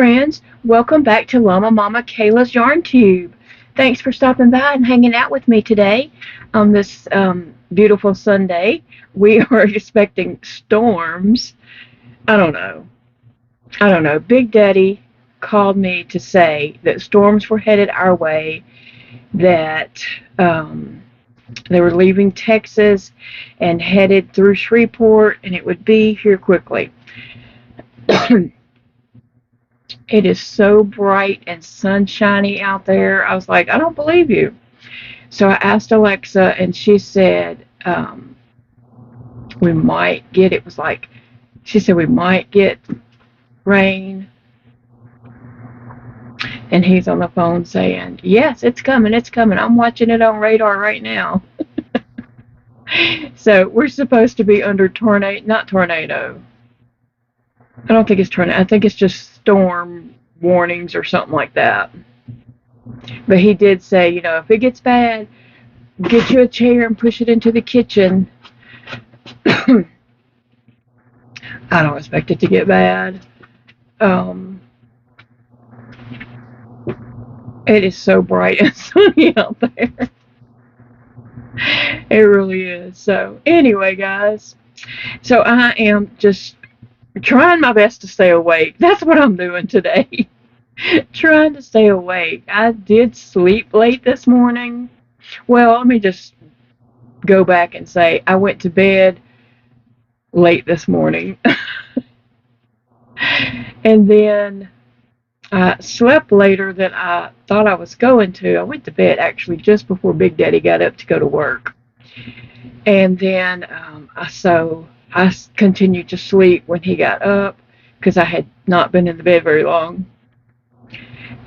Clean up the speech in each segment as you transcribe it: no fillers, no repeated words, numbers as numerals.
friends. Welcome back to Llama Mama Kayla's Yarn Tube. Thanks for stopping by and hanging out with me today on this beautiful Sunday. We are expecting storms. I don't know. Big Daddy called me to say that storms were headed our way, that they were leaving Texas and headed through Shreveport, and it would be here quickly. It is so bright and sunshiny out there. I was like, I don't believe you. So I asked Alexa, and she said we might get, she said we might get rain. And he's on the phone saying, yes, it's coming. I'm watching it on radar right now. So we're supposed to be under not tornado. I don't think it's tornado. I think it's just storm warnings or something like that. But he did say, if it gets bad, get you a chair and push it into the kitchen. I don't expect it to get bad. It is so bright and sunny out there. It really is. So anyway, guys, so I am just trying my best to stay awake. That's what I'm doing today. Trying to stay awake. I did sleep late this morning. Well, let me just go back and say I went to bed late this morning. And then I slept later than I thought I was going to. I went to bed actually just before Big Daddy got up to go to work. And then I continued to sleep when he got up because I had not been in the bed very long.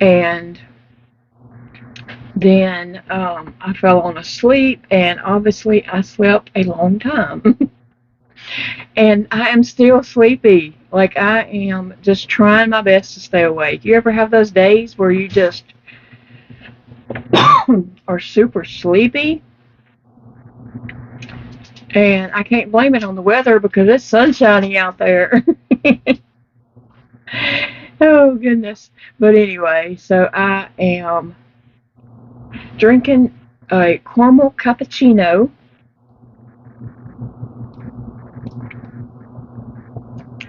And then I fell on asleep, and obviously I slept a long time. And I am still sleepy. Like, I am just trying my best to stay awake. You ever have those days where you just are super sleepy? And I can't blame it on the weather because it's sunshiny out there. Oh, goodness. But anyway, so I am drinking a caramel cappuccino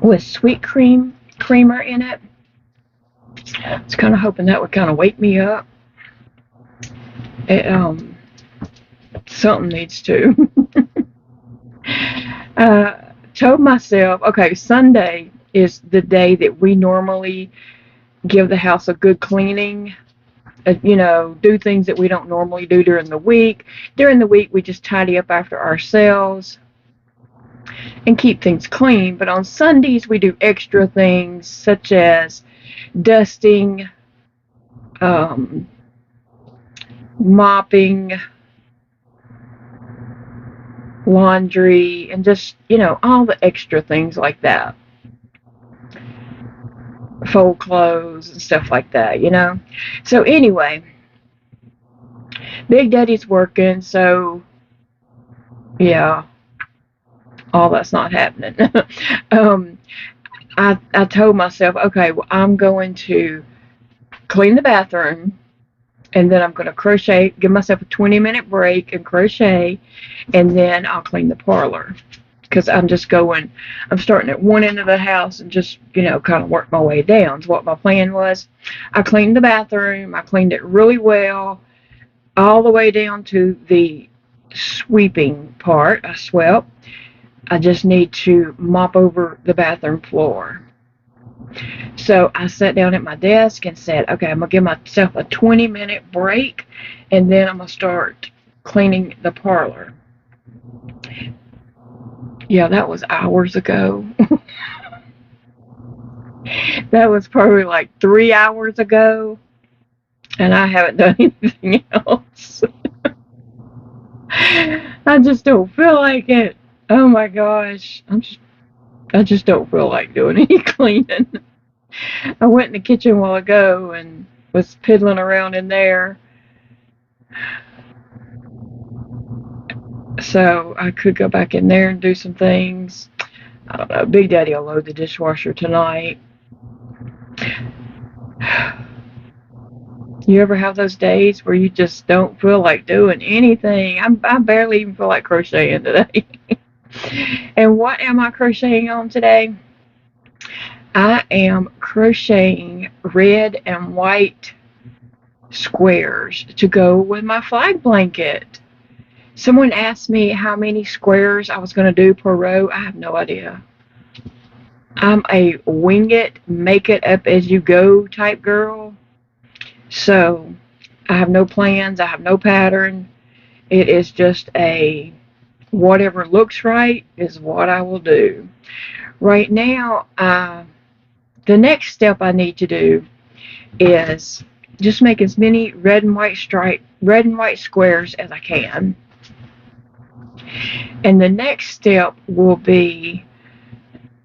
with sweet creamer in it. I was kind of hoping that would kind of wake me up. Something needs to. Told myself, okay, Sunday is the day that we normally give the house a good cleaning. Do things that we don't normally do during the week. During the week, we just tidy up after ourselves and keep things clean. But on Sundays, we do extra things such as dusting, mopping, laundry, and just, all the extra things like that. Fold clothes and stuff like that, So anyway, Big Daddy's working, so yeah, all that's not happening. I told myself, okay, well, I'm going to clean the bathroom, and then I'm going to crochet, give myself a 20-minute break and crochet, and then I'll clean the parlor. Because I'm starting at one end of the house and just, kind of work my way down. So what my plan was, I cleaned the bathroom. I cleaned it really well, all the way down to the sweeping part. I swept. I just need to mop over the bathroom floor. So I sat down at my desk and said, okay, I'm going to give myself a 20-minute break, and then I'm going to start cleaning the parlor. Yeah, that was hours ago. That was probably like 3 hours ago, and I haven't done anything else. I just don't feel like it. Oh my gosh. I just don't feel like doing any cleaning. I went in the kitchen a while ago and was piddling around in there. So I could go back in there and do some things. I don't know. Big Daddy will load the dishwasher tonight. You ever have those days where you just don't feel like doing anything? I barely even feel like crocheting today. And what am I crocheting on today? I am crocheting red and white squares to go with my flag blanket. Someone asked me how many squares I was going to do per row. I have no idea. I'm a wing it, make it up as you go type girl. So I have no plans. I have no pattern. It is just a whatever looks right is what I will do. Right now, the next step I need to do is just make as many red and white squares as I can. And the next step will be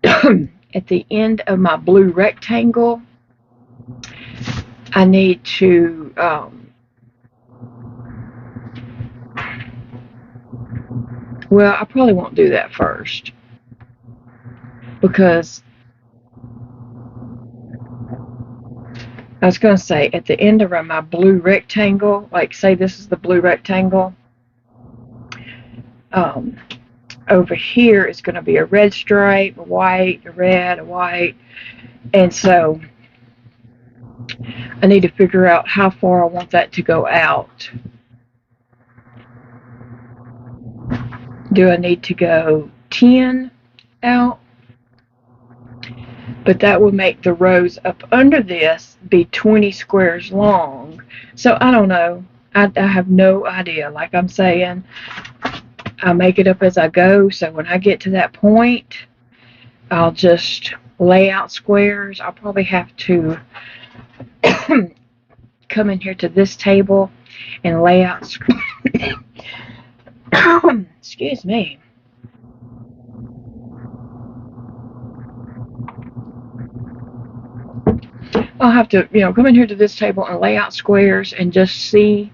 at the end of my blue rectangle, I need to well, I probably won't do that first, because I was going to say at the end of my blue rectangle, like say this is the blue rectangle, over here is going to be a red stripe, a white, a red, a white, and so I need to figure out how far I want that to go out. Do I need to go 10 out? But that would make the rows up under this be 20 squares long. So I don't know. I have no idea. Like I'm saying, I make it up as I go. So when I get to that point, I'll just lay out squares. I'll probably have to come in here to this table and lay out squares. Excuse me. I'll have to, come in here to this table and lay out squares and just see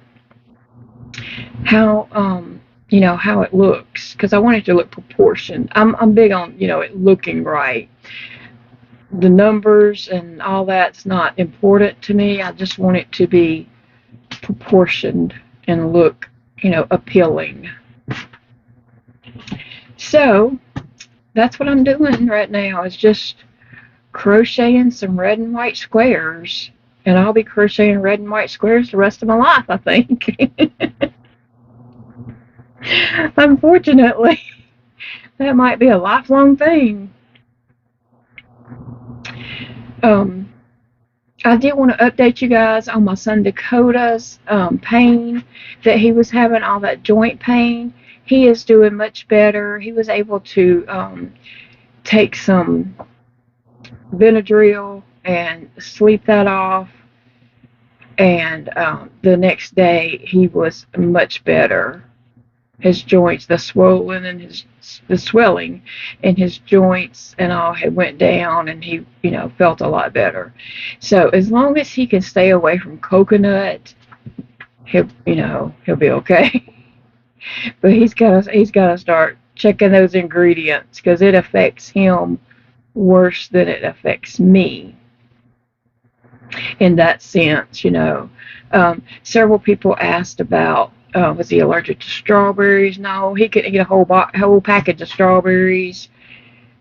how, how it looks, because I want it to look proportioned. I'm big on, it looking right. The numbers and all that's not important to me. I just want it to be proportioned and look, appealing. So that's what I'm doing right now, is just crocheting some red and white squares, and I'll be crocheting red and white squares the rest of my life, I think. Unfortunately, that might be a lifelong thing. I did want to update you guys on my son Dakota's pain that he was having, all that joint pain. He is doing much better. He was able to take some Benadryl and sleep that off, and the next day he was much better. His joints, the swollen and the swelling in his joints and all had went down, and he felt a lot better. So as long as he can stay away from coconut, he'll be okay. But he's got to start checking those ingredients, because it affects him worse than it affects me in that sense. Several people asked about was he allergic to strawberries? No, he could eat a whole package of strawberries,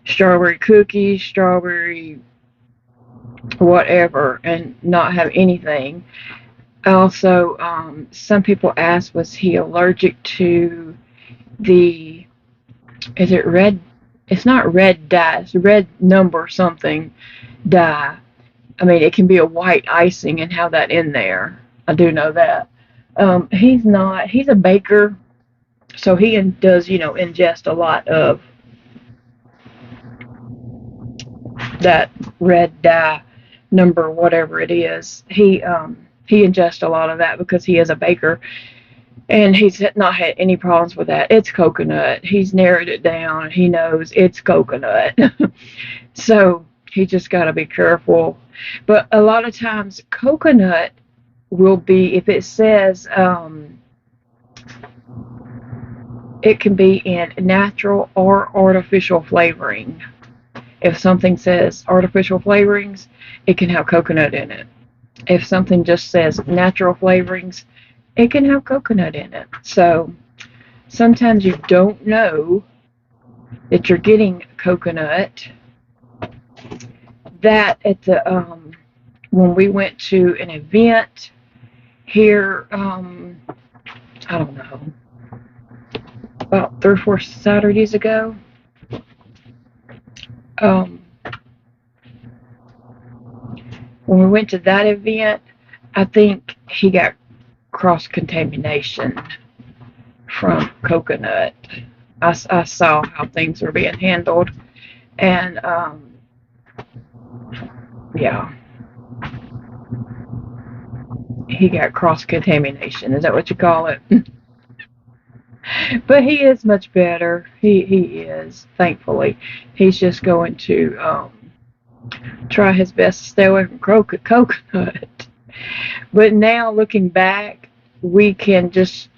strawberry cookies, strawberry whatever, and not have anything. Also, some people asked, was he allergic to is it red? It's not red dye. It's red number something dye. I mean, it can be a white icing and have that in there. I do know that. He's not. He's a baker, so he does, ingest a lot of that red dye number, whatever it is. He ingests a lot of that because he is a baker, and he's not had any problems with that. It's coconut. He's narrowed it down. He knows it's coconut. So he just got to be careful. But a lot of times coconut will be, if it says it can be in natural or artificial flavoring. If something says artificial flavorings, it can have coconut in it. If something just says natural flavorings, it can have coconut in it. So sometimes you don't know that you're getting coconut. That at the when we went to an event here, I don't know, about 3 or 4 Saturdays ago. When we went to that event, I think he got cross-contamination from coconut. I saw how things were being handled, and yeah, he got cross-contamination. Is that what you call it? But he is much better. He is, thankfully. He's just going to try his best to stay away from coconut. But now, looking back, we can just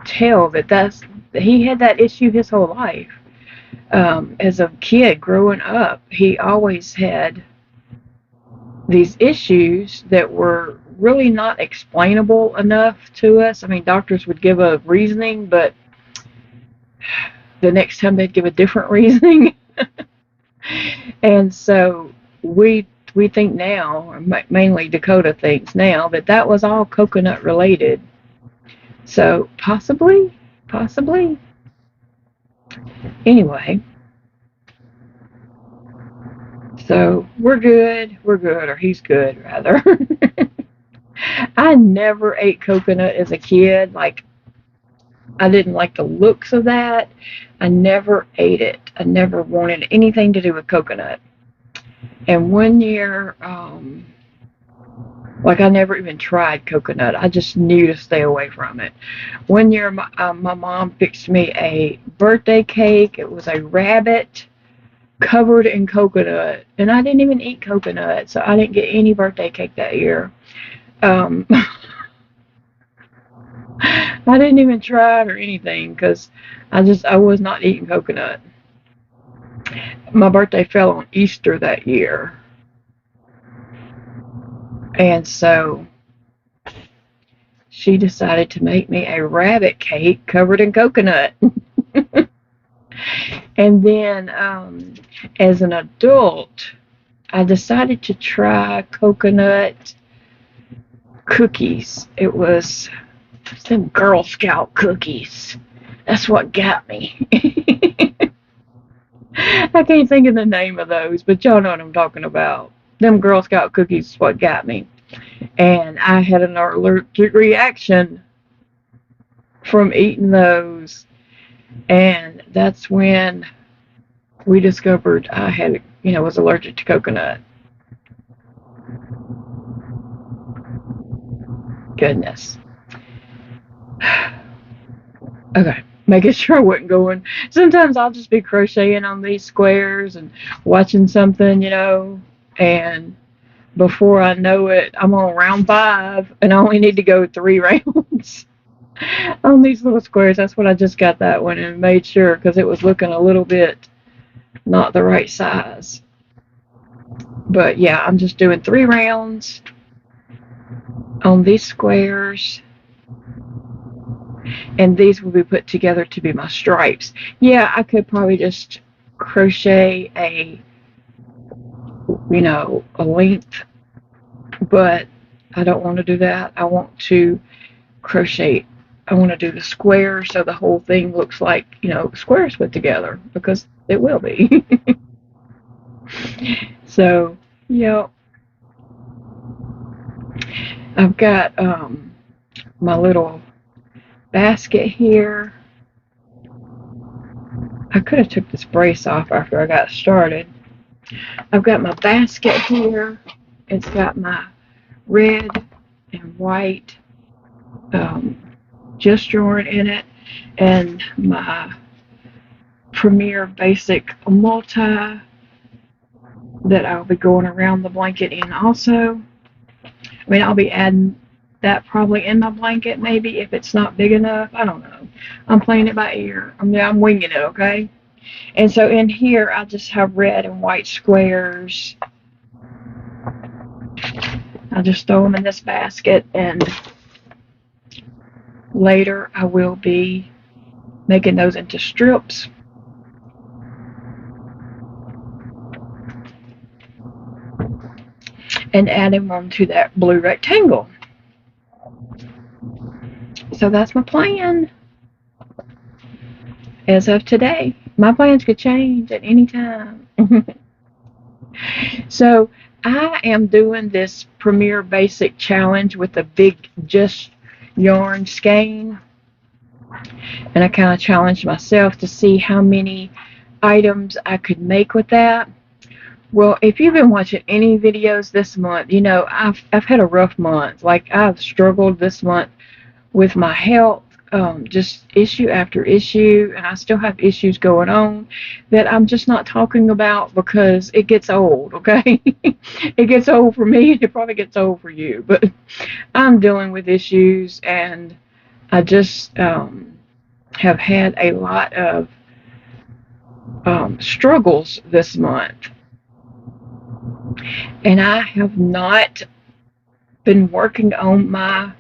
tell that he had that issue his whole life. As a kid growing up, he always had these issues that were really not explainable enough to us. I mean, doctors would give a reasoning, but the next time they'd give a different reasoning. And so we think now, or mainly Dakota thinks now, that was all coconut related. So possibly. Anyway, so we're good, or he's good rather. I never ate coconut as a kid. Like, I didn't like the looks of that. I never ate it. I never wanted anything to do with coconut. And one year, like, I never even tried coconut. I just knew to stay away from it. One year, my mom fixed me a birthday cake. It was a rabbit covered in coconut. And I didn't even eat coconut, so I didn't get any birthday cake that year. I didn't even try it or anything because I was not eating coconut. My birthday fell on Easter that year. And so she decided to make me a rabbit cake covered in coconut. And then as an adult, I decided to try coconut cookies. It was some Girl Scout cookies. That's what got me. I can't think of the name of those, but y'all know what I'm talking about. Them Girl Scout cookies is what got me. And I had an allergic reaction from eating those. And that's when we discovered I had, was allergic to coconut. Goodness. Okay, making sure I wasn't going. Sometimes I'll just be crocheting on these squares and watching something, and before I know it, I'm on round 5 and I only need to go 3 rounds on these little squares. That's what I just got that one and made sure because it was looking a little bit not the right size. But yeah, I'm just doing 3 rounds on these squares. And these will be put together to be my stripes. Yeah, I could probably just crochet a length, but I don't want to do that. I want to crochet. I want to do the square so the whole thing looks like, squares put together, because it will be. So, I've got my little basket here. I could have took this brace off after I got started. I've got my basket here. It's got my red and white just drawing in it, and my Premier Basic multi that I'll be going around the blanket in also. I mean, I'll be adding that probably in my blanket, maybe, if it's not big enough. I don't know. I'm playing it by ear. I'm winging it, okay? And so in here, I just have red and white squares. I'll just throw them in this basket, and later I will be making those into strips. And adding them to that blue rectangle. So that's my plan as of today. My plans could change at any time. So I am doing this Premier Basic Challenge with a big Just Yarn skein. And I kind of challenged myself to see how many items I could make with that. Well, if you've been watching any videos this month, you know I've had a rough month. Like, I've struggled this month with my health, just issue after issue, and I still have issues going on that I'm just not talking about because it gets old, okay? It gets old for me, and it probably gets old for you, but I'm dealing with issues, and I just have had a lot of struggles this month. And I have not been working on my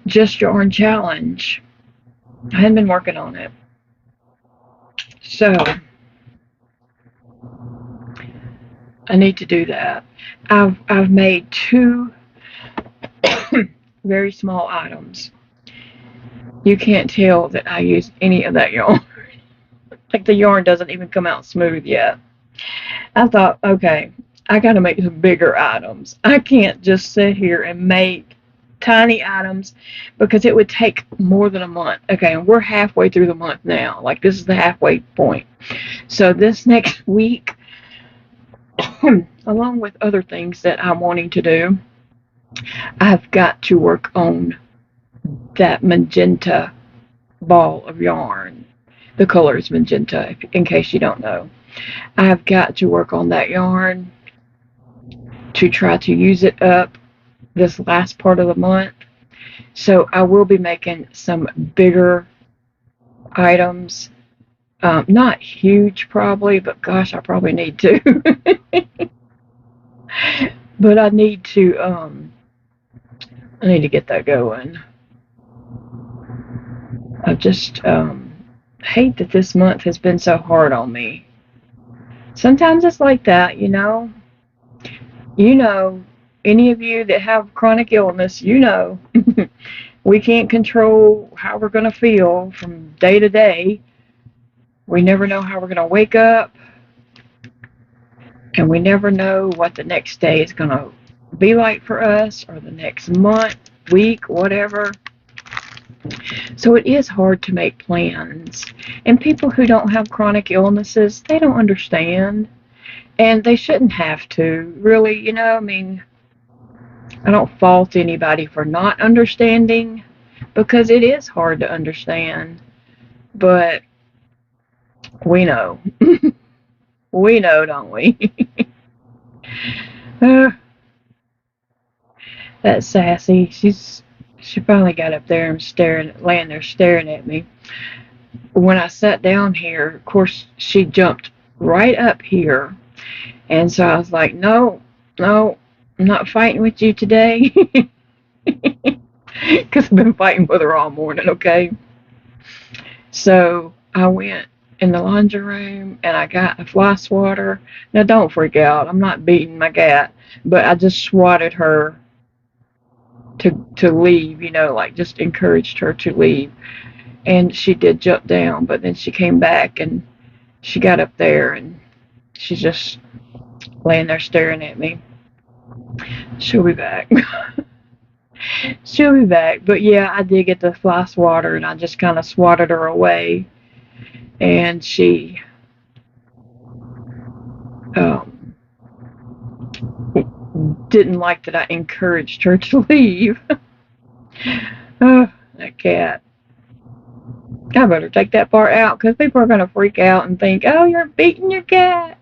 Just Yarn Challenge. I haven't been working on it. So I need to do that. I've made 2 very small items. You can't tell that I used any of that yarn. Like, the yarn doesn't even come out smooth yet. I thought, okay, I gotta make some bigger items. I can't just sit here and make tiny items because it would take more than a month. Okay, and we're halfway through the month now. Like, this is the halfway point. So this next week, along with other things that I'm wanting to do, I've got to work on that magenta ball of yarn. The color is magenta, in case you don't know. I've got to work on that yarn to try to use it up this last part of the month. So I will be making some bigger items. Not huge probably, but gosh, I probably need to. But I need to get that going. I just hate that this month has been so hard on me. Sometimes it's like that, you know. You know, any of you that have chronic illness, you know, we can't control how we're going to feel from day to day. We never know how we're going to wake up, and we never know what the next day is going to be like for us, or the next month, week, whatever. So it is hard to make plans. And people who don't have chronic illnesses, they don't understand. And they shouldn't have to, really, you know. I mean, I don't fault anybody for not understanding, because it is hard to understand. But we know. We know, don't we? That's Sassy. She finally got up there and laying there staring at me. When I sat down here, of course, she jumped right up here. And so I was like, no, I'm not fighting with you today. Because I've been fighting with her all morning, okay? So I went in the laundry room and I got a fly swatter. Now, don't freak out. I'm not beating my cat, but I just swatted her to leave, you know, like, just encouraged her to leave. And she did jump down, but then she came back and she got up there and she's just laying there staring at me. She'll be back. She'll be back. But yeah, I did get the fly swatter and I just kind of swatted her away. And she didn't like that I encouraged her to leave. Oh, that cat. I better take that part out, because people are going to freak out and think, oh, you're beating your cat.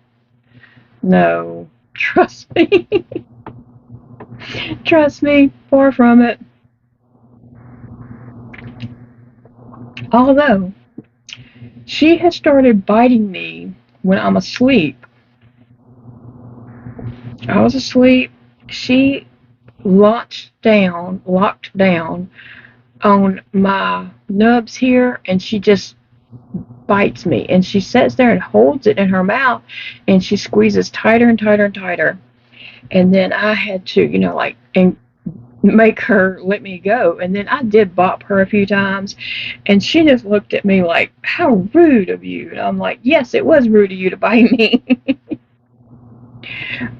No, trust me. Trust me, far from it. Although, she has started biting me when I'm asleep. I was asleep. She locked down on my nubs here, and she just bites me, and she sits there and holds it in her mouth, and she squeezes tighter and tighter and tighter. And then I had to, like, and make her let me go. And then I did bop her a few times, and she just looked at me like, how rude of you. And I'm like, yes, it was rude of you to bite me.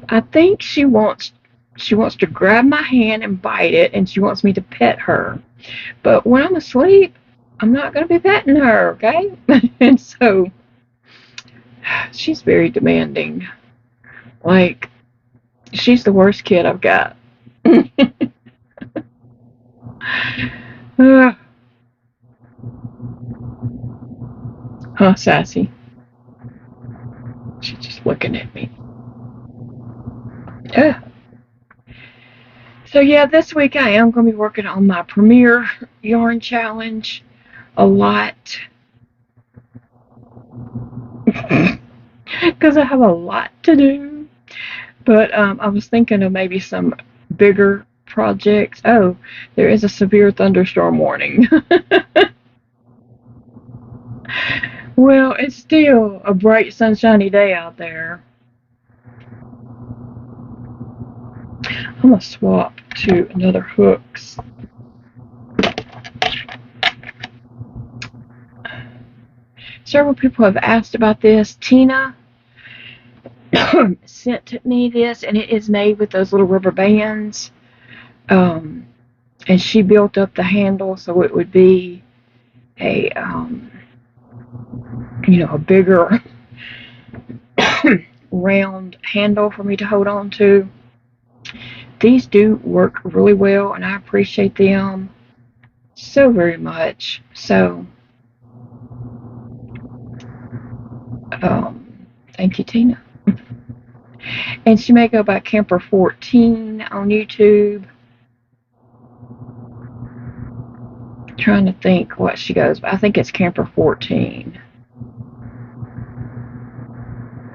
I think she wants to grab my hand and bite it, and she wants me to pet her. But when I'm asleep, I'm not going to be petting her, okay? And so she's very demanding. Like, she's the worst kid I've got. Huh, Sassy? She's just looking at me. So yeah, this week I am going to be working on my Premier Yarn Challenge a lot. Because I have a lot to do. But I was thinking of maybe some bigger projects. Oh, there is a severe thunderstorm warning. Well, it's still a bright, sunshiny day out there. I'm going to swap to another hooks. Several people have asked about this. Tina sent me this, and it is made with those little rubber bands. And she built up the handle so it would be a bigger round handle for me to hold on to. These do work really well, and I appreciate them so very much. So thank you, Tina. And she may go by Camper14 on YouTube. Trying to think what she goes by. I think it's Camper14.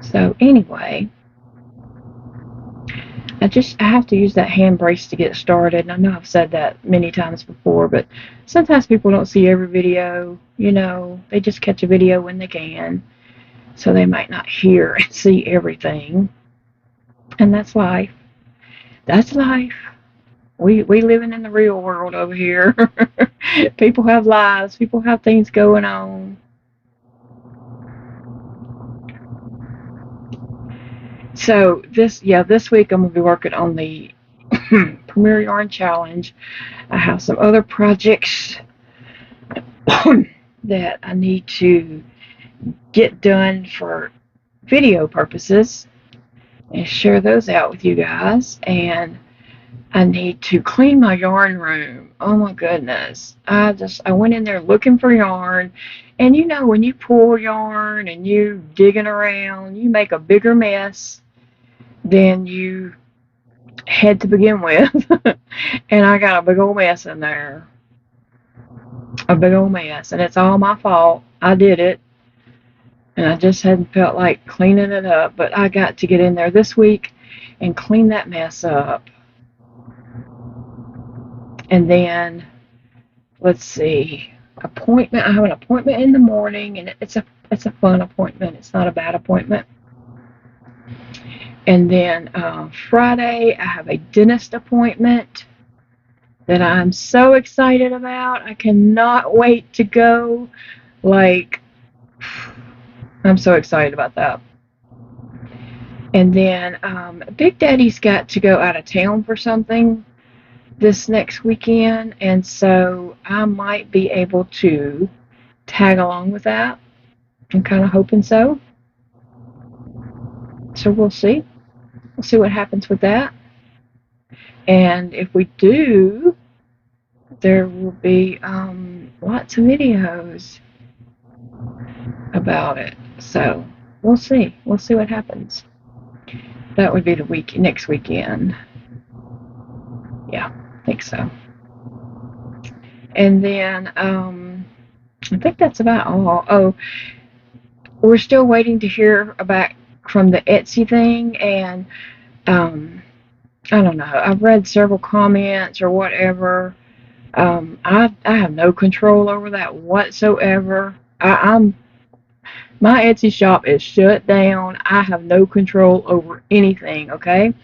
So anyway, I have to use that hand brace to get started. And I know I've said that many times before, but sometimes people don't see every video. They just catch a video when they can. So they might not hear and see everything. And that's life. That's life. We living in the real world over here. People have lives. People have things going on. So this week I'm going to be working on the Premier Yarn Challenge. I have some other projects that I need to get done for video purposes and share those out with you guys. And I need to clean my yarn room. Oh my goodness. I went in there looking for yarn. And when you pull yarn and you digging around, you make a bigger mess than you had to begin with. And I got a big old mess in there. A big old mess. And it's all my fault. I did it. And I just hadn't felt like cleaning it up. But I got to get in there this week and clean that mess up. And then, let's see, appointment. I have an appointment in the morning, and it's a fun appointment. It's not a bad appointment. And then Friday, I have a dentist appointment that I'm so excited about. I cannot wait to go. Like, I'm so excited about that. And then Big Daddy's got to go out of town for something this next weekend, and so I might be able to tag along with that. I'm kind of hoping so. So we'll see. We'll see what happens with that. And if we do, there will be lots of videos about it. So we'll see. We'll see what happens. That would be the next weekend. Yeah, I think so. And then I think that's about all. Oh, we're still waiting to hear back from the Etsy thing, and I don't know. I've read several comments or whatever. I have no control over that whatsoever. I'm my Etsy shop is shut down. I have no control over anything. Okay.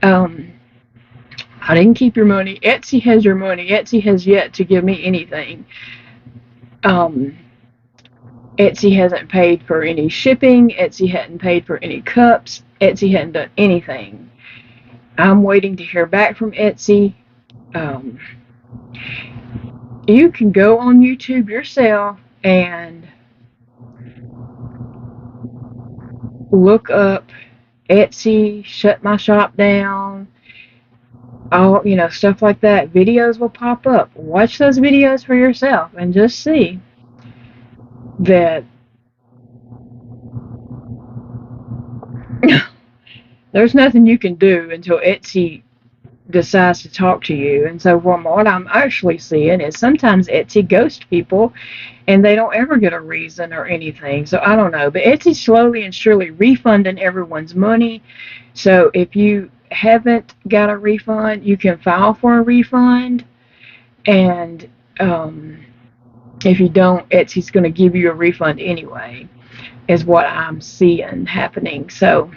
Um, I didn't keep your money. Etsy has your money. Etsy has yet to give me anything. Um, Etsy hasn't paid for any shipping. Etsy hadn't paid for any cups. Etsy hadn't done anything. I'm waiting to hear back from Etsy. Um, you can go on YouTube yourself and look up Etsy, shut my shop down, all, stuff like that. Videos will pop up. Watch those videos for yourself and just see that there's nothing you can do until Etsy decides to talk to you. And so from what I'm actually seeing is sometimes Etsy ghosts people and they don't ever get a reason or anything. So I don't know. But Etsy's slowly and surely refunding everyone's money. So if you haven't got a refund, you can file for a refund. And if you don't, Etsy's going to give you a refund anyway, is what I'm seeing happening. So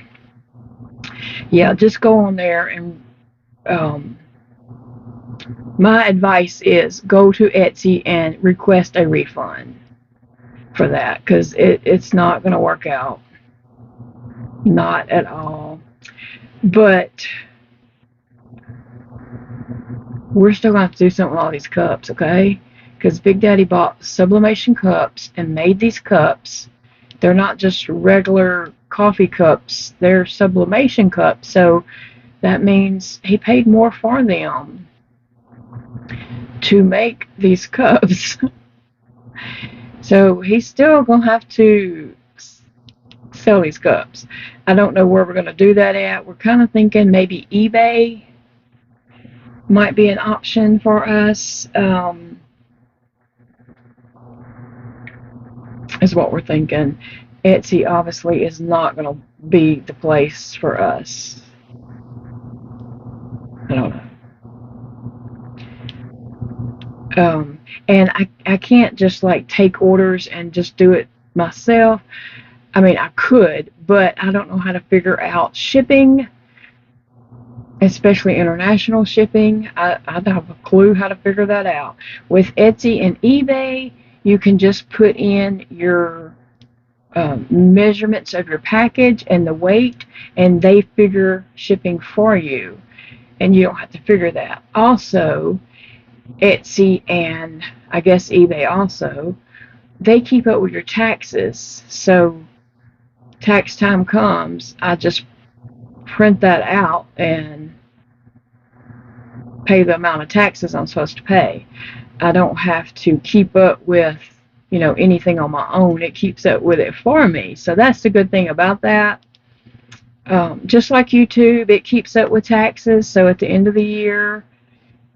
yeah, just go on there and my advice is go to Etsy and request a refund for that, because it's not going to work out. Not at all. But we're still going to have to do something with all these cups, okay? Because Big Daddy bought sublimation cups and made these cups. They're not just regular coffee cups. They're sublimation cups. So that means he paid more for them to make these cups. So he's still going to have to sell these cups. I don't know where we're going to do that at. We're kind of thinking maybe eBay might be an option for us, is what we're thinking. Etsy obviously is not going to be the place for us. I don't know. And I can't just like take orders and just do it myself. I mean, I could, but I don't know how to figure out shipping, especially international shipping. I don't have a clue how to figure that out. With Etsy and eBay, you can just put in your measurements of your package and the weight, and they figure shipping for you, and you don't have to figure that. Also, Etsy and I guess eBay also, they keep up with your taxes. So tax time comes, I just print that out and pay the amount of taxes I'm supposed to pay. I don't have to keep up with anything on my own. It keeps up with it for me. So that's the good thing about that. Just like YouTube, it keeps up with taxes. So at the end of the year,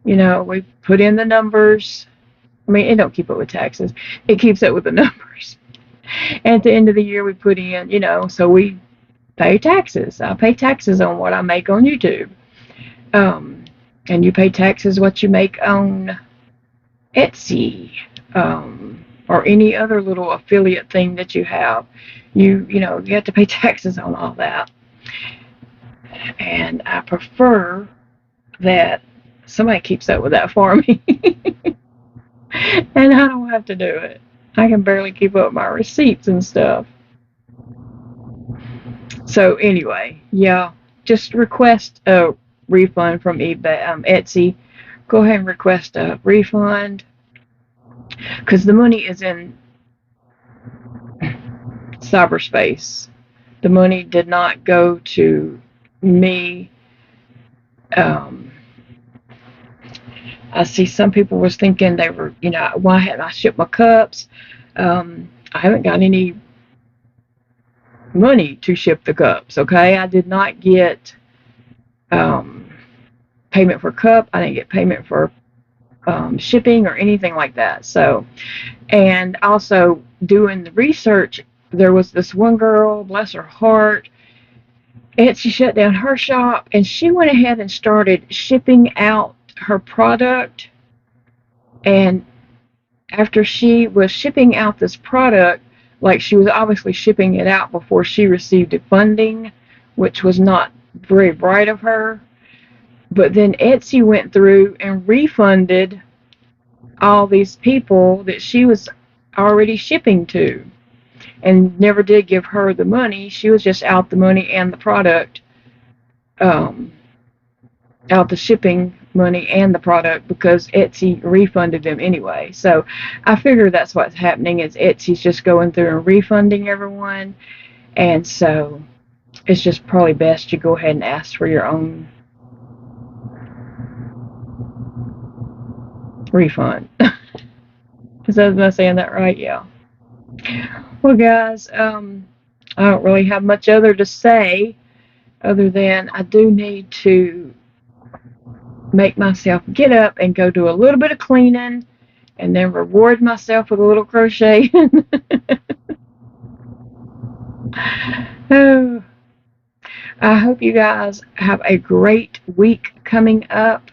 we put in the numbers. I mean, it don't keep up with taxes. It keeps up with the numbers. And at the end of the year, we put in, so we pay taxes. I pay taxes on what I make on YouTube. And you pay taxes what you make on Etsy, or any other little affiliate thing that you have. You have to pay taxes on all that. And I prefer that somebody keeps up with that for me. And I don't have to do it. I can barely keep up with my receipts and stuff. So anyway, yeah, just request a refund from eBay, Etsy. Go ahead and request a refund, because the money is in cyberspace. The money did not go to me. I see some people was thinking they were, why hadn't I shipped my cups? I haven't got any money to ship the cups, okay? I did not get payment for cup. I didn't get payment for shipping or anything like that. So, and also doing the research, there was this one girl, bless her heart, Etsy shut down her shop, and she went ahead and started shipping out her product. And after she was shipping out this product, like, she was obviously shipping it out before she received the funding, which was not very bright of her. But then Etsy went through and refunded all these people that she was already shipping to, and never did give her the money. She was just out the money and the product, out the shipping money and the product, because Etsy refunded them anyway. So I figure that's what's happening, is Etsy's just going through and refunding everyone. And so it's just probably best you go ahead and ask for your own refund. Is that, am I saying that right? Yeah. Well, guys, I don't really have much other to say, other than I do need to make myself get up and go do a little bit of cleaning, and then reward myself with a little crochet. Oh, I hope you guys have a great week coming up.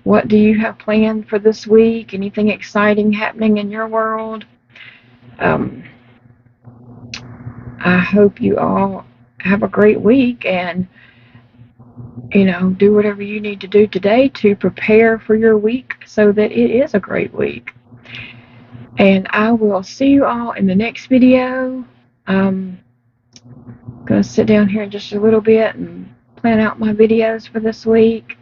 What do you have planned for this week? Anything exciting happening in your world? I hope you all have a great week, and do whatever you need to do today to prepare for your week so that it is a great week. And I will see you all in the next video. I'm going to sit down here in just a little bit and plan out my videos for this week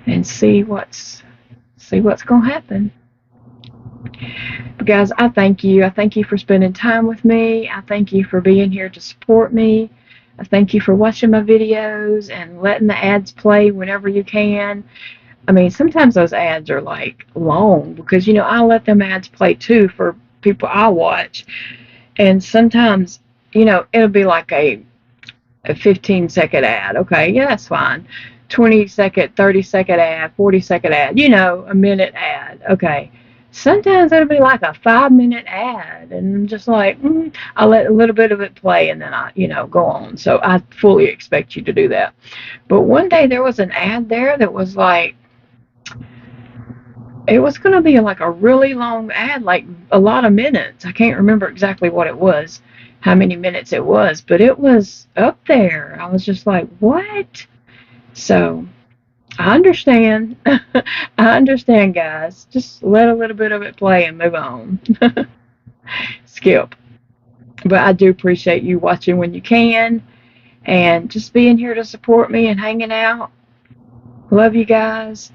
and see what's going to happen. But guys, I thank you. I thank you for spending time with me. I thank you for being here to support me. I thank you for watching my videos and letting the ads play whenever you can. I mean, sometimes those ads are like long, because I let them ads play too for people I watch. And sometimes, it'll be like a 15-second ad. Okay, yeah, that's fine. 20-second, 30-second ad, 40-second ad, a minute ad. Okay. Sometimes it'll be like a 5-minute ad, and I'm just like, I'll let a little bit of it play, and then I, go on. So I fully expect you to do that. But one day there was an ad there that was like, it was going to be like a really long ad, like a lot of minutes. I can't remember exactly what it was, how many minutes it was, but it was up there. I was just like, what? So I understand. I understand, guys. Just let a little bit of it play and move on. Skip. But I do appreciate you watching when you can, and just being here to support me and hanging out. Love you guys.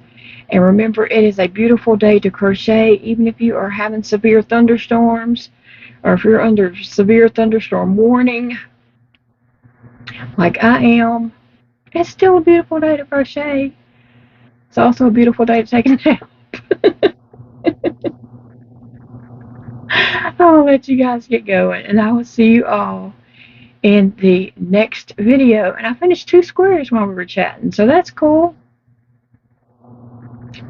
And remember, it is a beautiful day to crochet, even if you are having severe thunderstorms, or if you're under severe thunderstorm warning, like I am. It's still a beautiful day to crochet. It's also a beautiful day to take a nap. I'll let you guys get going, and I will see you all in the next video. And I finished 2 squares while we were chatting, so that's cool.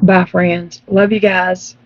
Bye, friends. Love you guys.